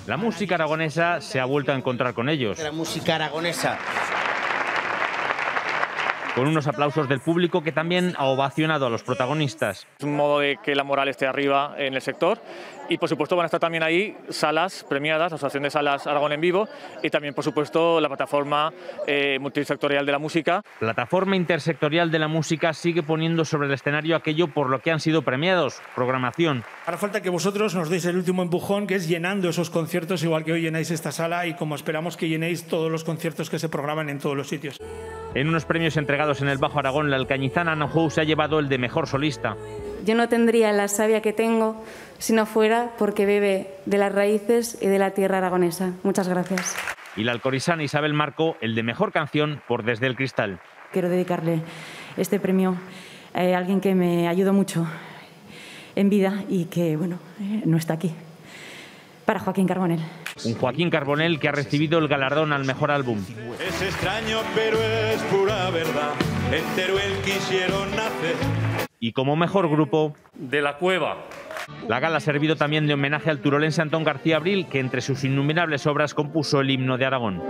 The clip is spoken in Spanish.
La música aragonesa se ha vuelto a encontrar con ellos. La música aragonesa. Con unos aplausos del público que también ha ovacionado a los protagonistas. Es un modo de que la moral esté arriba en el sector y por supuesto van a estar también ahí salas premiadas, la Asociación de Salas Aragón en Vivo y también por supuesto la plataforma multisectorial de la música. Plataforma intersectorial de la música sigue poniendo sobre el escenario aquello por lo que han sido premiados, programación. Hará falta que vosotros nos deis el último empujón, que es llenando esos conciertos, igual que hoy llenáis esta sala y como esperamos que llenéis todos los conciertos que se programan en todos los sitios. En unos premios entregados en el Bajo Aragón, la alcañizana Ana Jou se ha llevado el de mejor solista. Yo no tendría la savia que tengo si no fuera porque bebe de las raíces y de la tierra aragonesa. Muchas gracias. Y la alcorizana Isabel Marco el de mejor canción por Desde el Cristal. Quiero dedicarle este premio a alguien que me ayudó mucho en vida y que, bueno, no está aquí. Para Joaquín Carbonell. Un Joaquín Carbonell que ha recibido el galardón al mejor álbum. Es extraño, pero es pura verdad. En Teruel quisieron nacer. Y como mejor grupo, De la Cueva. la gala ha servido también de homenaje al turolense Antón García Abril, que entre sus innumerables obras compuso el himno de Aragón.